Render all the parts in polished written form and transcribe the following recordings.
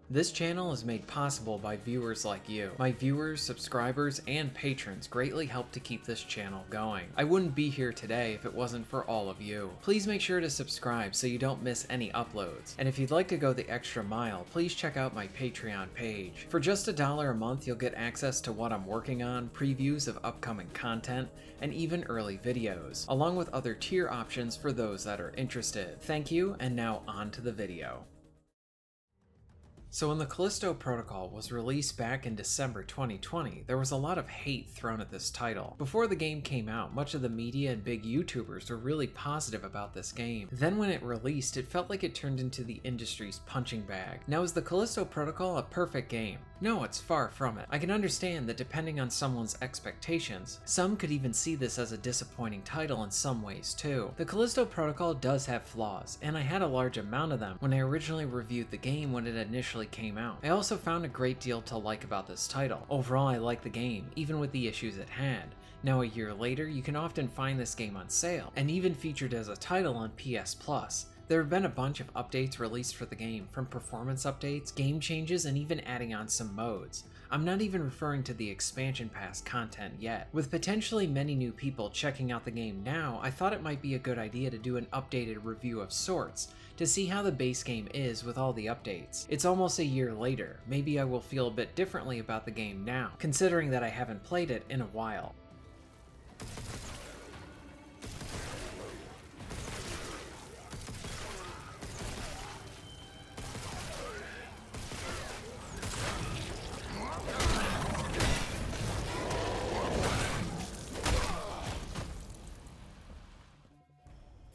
This channel is made possible by viewers like you. My viewers, subscribers, and patrons greatly help to keep this channel going. I wouldn't be here today if it wasn't for all of you. Please make sure to subscribe so you don't miss any uploads. And if you'd like to go the extra mile, please check out my Patreon page. For just $1 a month, you'll get access to what I'm working on, previews of upcoming content, and even early videos, along with other tier options for those that are interested. Thank you, and now on to the video. So when the Callisto protocol was released back in December 2020, there was a lot of hate thrown at this title. Before the game came out, much of the media and big YouTubers were really positive about this game. Then when it released, it felt like it turned into the industry's punching bag. Now, is the Callisto protocol a perfect game? No, it's far from it. I can understand that depending on someone's expectations, some could even see this as a disappointing title in some ways too. The Callisto protocol does have flaws, and I had a large amount of them when I originally reviewed the game when it initially came out. I also found a great deal to like about this title. Overall, I like the game, even with the issues it had. Now a year later, you can often find this game on sale, and even featured as a title on PS Plus. There have been a bunch of updates released for the game, from performance updates, game changes, and even adding on some modes. I'm not even referring to the expansion pass content yet. With potentially many new people checking out the game now, I thought it might be a good idea to do an updated review of sorts, to see how the base game is with all the updates. It's almost a year later, maybe I will feel a bit differently about the game now, considering that I haven't played it in a while.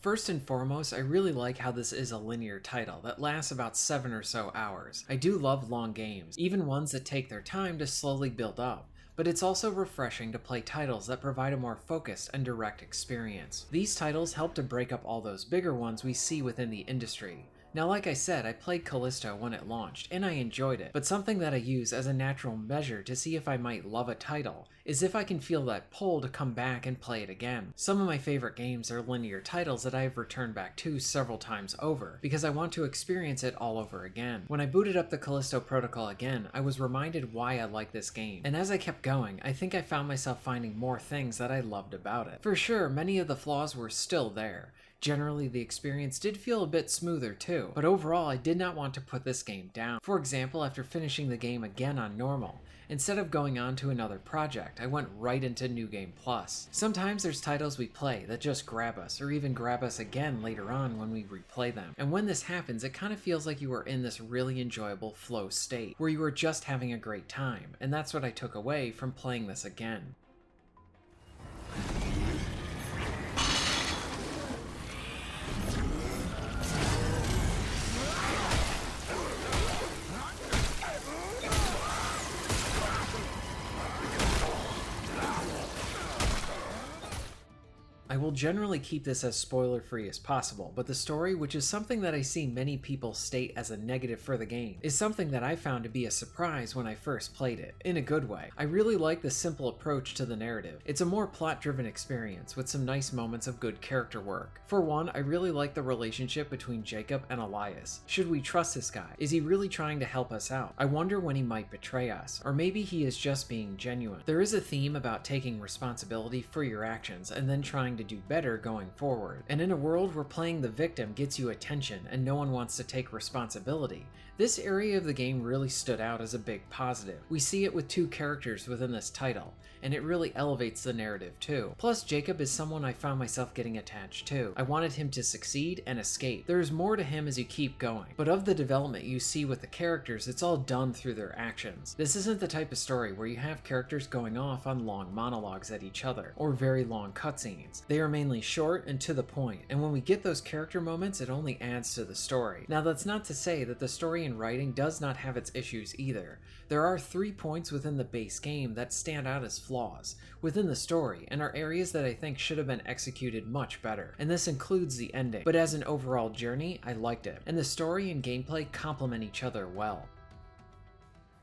First and foremost, I really like how this is a linear title that lasts about 7 or so hours. I do love long games, even ones that take their time to slowly build up, but it's also refreshing to play titles that provide a more focused and direct experience. These titles help to break up all those bigger ones we see within the industry. Now, like I said, I played Callisto when it launched, and I enjoyed it, but something that I use as a natural measure to see if I might love a title is if I can feel that pull to come back and play it again. Some of my favorite games are linear titles that I have returned back to several times over, because I want to experience it all over again. When I booted up the Callisto protocol again, I was reminded why I like this game, and as I kept going, I think I found myself finding more things that I loved about it. For sure, many of the flaws were still there. Generally, the experience did feel a bit smoother too, but overall I did not want to put this game down. For example, after finishing the game again on normal, instead of going on to another project, I went right into New Game Plus. Sometimes there's titles we play that just grab us, or even grab us again later on when we replay them. And when this happens, it kind of feels like you are in this really enjoyable flow state, where you are just having a great time, and that's what I took away from playing this again. I will generally keep this as spoiler-free as possible, but the story, which is something that I see many people state as a negative for the game, is something that I found to be a surprise when I first played it, in a good way. I really like the simple approach to the narrative. It's a more plot-driven experience, with some nice moments of good character work. For one, I really like the relationship between Jacob and Elias. Should we trust this guy? Is he really trying to help us out? I wonder when he might betray us, or maybe he is just being genuine. There is a theme about taking responsibility for your actions, and then trying to do better going forward. And in a world where playing the victim gets you attention and no one wants to take responsibility, this area of the game really stood out as a big positive. We see it with two characters within this title, and it really elevates the narrative too. Plus, Jacob is someone I found myself getting attached to. I wanted him to succeed and escape. There is more to him as you keep going, but of the development you see with the characters, it's all done through their actions. This isn't the type of story where you have characters going off on long monologues at each other, or very long cutscenes. They are mainly short and to the point, and when we get those character moments, it only adds to the story. Now, that's not to say that the story and writing does not have its issues either. There are 3 points within the base game that stand out as flaws within the story, and are areas that I think should have been executed much better, and this includes the ending. But as an overall journey, I liked it, and the story and gameplay complement each other well.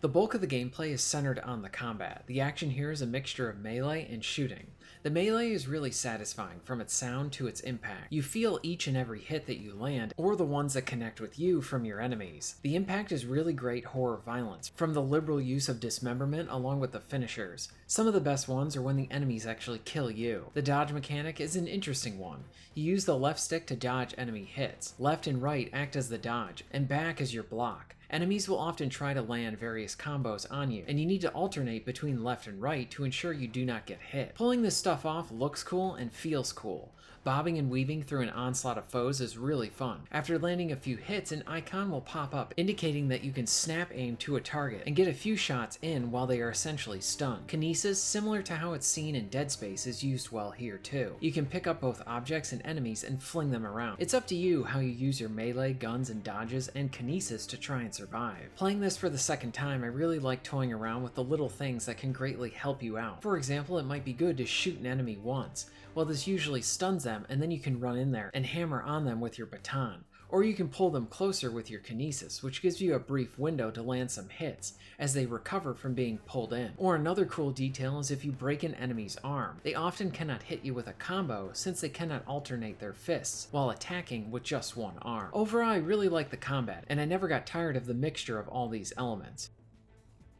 The bulk of the gameplay is centered on the combat. The action here is a mixture of melee and shooting. The melee is really satisfying from its sound to its impact. You feel each and every hit that you land, or the ones that connect with you from your enemies. The impact is really great horror violence, from the liberal use of dismemberment along with the finishers. Some of the best ones are when the enemies actually kill you. The dodge mechanic is an interesting one. You use the left stick to dodge enemy hits. Left and right act as the dodge, and back as your block. Enemies will often try to land various combos on you, and you need to alternate between left and right to ensure you do not get hit. Pulling this stuff off looks cool and feels cool. Bobbing and weaving through an onslaught of foes is really fun. After landing a few hits, an icon will pop up indicating that you can snap aim to a target and get a few shots in while they are essentially stunned. Kinesis, similar to how it's seen in Dead Space, is used well here too. You can pick up both objects and enemies and fling them around. It's up to you how you use your melee, guns, and dodges, and kinesis to try and survive. Playing this for the second time, I really like toying around with the little things that can greatly help you out. For example, it might be good to shoot an enemy once. Well, this usually stuns them, and then you can run in there and hammer on them with your baton. Or you can pull them closer with your kinesis, which gives you a brief window to land some hits as they recover from being pulled in. Or another cool detail is if you break an enemy's arm. They often cannot hit you with a combo since they cannot alternate their fists while attacking with just one arm. Overall, I really like the combat, and I never got tired of the mixture of all these elements.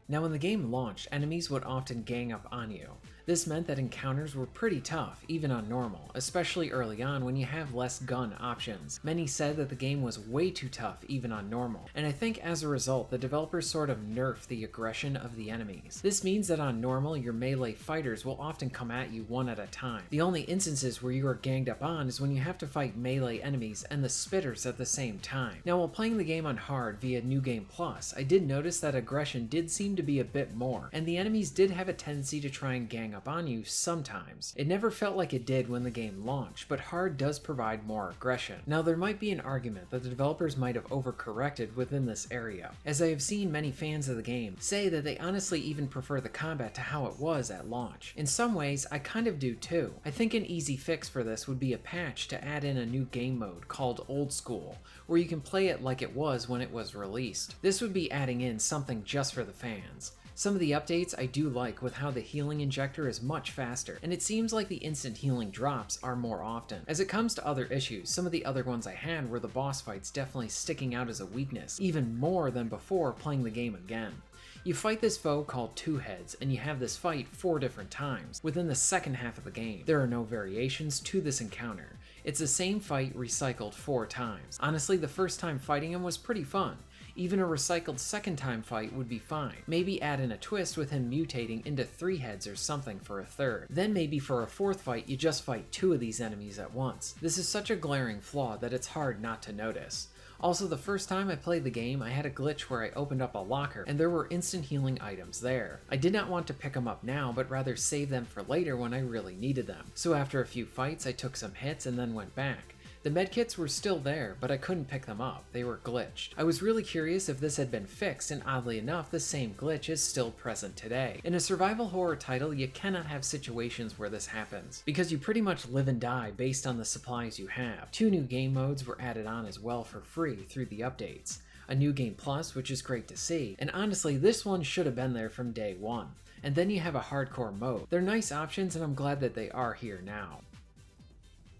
Now, when the game launched, enemies would often gang up on you. This meant that encounters were pretty tough, even on normal, especially early on when you have less gun options. Many said that the game was way too tough even on normal, and I think as a result the developers sort of nerfed the aggression of the enemies. This means that on normal your melee fighters will often come at you one at a time. The only instances where you are ganged up on is when you have to fight melee enemies and the spitters at the same time. Now, while playing the game on hard via New Game Plus, I did notice that aggression did seem to be a bit more, and the enemies did have a tendency to try and gang up on you sometimes. It never felt like it did when the game launched, but hard does provide more aggression. Now, there might be an argument that the developers might have overcorrected within this area, as I have seen many fans of the game say that they honestly even prefer the combat to how it was at launch. In some ways, I kind of do too. I think an easy fix for this would be a patch to add in a new game mode called Old School, where you can play it like it was when it was released. This would be adding in something just for the fans. Some of the updates I do like with how the healing injector is much faster, and it seems like the instant healing drops are more often. As it comes to other issues, some of the other ones I had were the boss fights definitely sticking out as a weakness, even more than before playing the game again. You fight this foe called Two Heads, and you have this fight 4 different times within the second half of the game. There are no variations to this encounter. It's the same fight recycled 4 times. Honestly, the first time fighting him was pretty fun. Even a recycled second time fight would be fine. Maybe add in a twist with him mutating into 3 heads or something for a third. Then maybe for a 4th fight you just fight 2 of these enemies at once. This is such a glaring flaw that it's hard not to notice. Also, the first time I played the game, I had a glitch where I opened up a locker and there were instant healing items there. I did not want to pick them up now, but rather save them for later when I really needed them. So after a few fights, I took some hits and then went back. The medkits were still there, but I couldn't pick them up. They were glitched. I was really curious if this had been fixed, and oddly enough, the same glitch is still present today. In a survival horror title, you cannot have situations where this happens, because you pretty much live and die based on the supplies you have. 2 new game modes were added on as well for free through the updates. A New Game Plus, which is great to see, and honestly, this one should have been there from day one. And then you have a hardcore mode. They're nice options, and I'm glad that they are here now.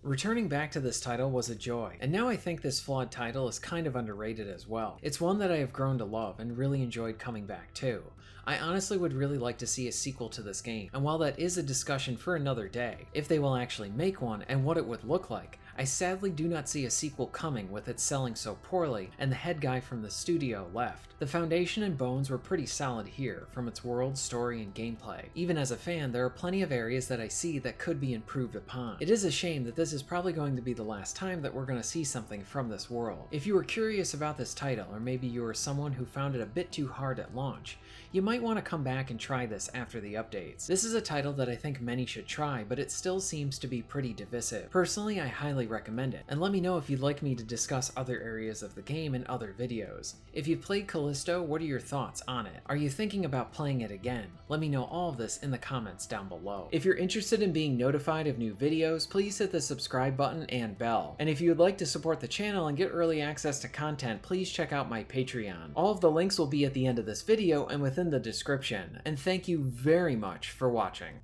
Returning back to this title was a joy, and now I think this Flawed title is kind of underrated as well. It's one that I have grown to love and really enjoyed coming back to. I honestly would really like to see a sequel to this game, and while that is a discussion for another day, if they will actually make one and what it would look like, I sadly do not see a sequel coming with it selling so poorly and the head guy from the studio left. The foundation and bones were pretty solid here, from its world, story, and gameplay. Even as a fan, there are plenty of areas that I see that could be improved upon. It is a shame that this is probably going to be the last time that we're going to see something from this world. If you were curious about this title, or maybe you were someone who found it a bit too hard at launch, you might want to come back and try this after the updates. This is a title that I think many should try, but it still seems to be pretty divisive. Personally, I highly highly recommend it, and let me know if you'd like me to discuss other areas of the game in other videos. If you've played Callisto, what are your thoughts on it? Are you thinking about playing it again? Let me know all of this in the comments down below. If you're interested in being notified of new videos, please hit the subscribe button and bell. And if you would like to support the channel and get early access to content, please check out my Patreon. All of the links will be at the end of this video and within the description. And thank you very much for watching.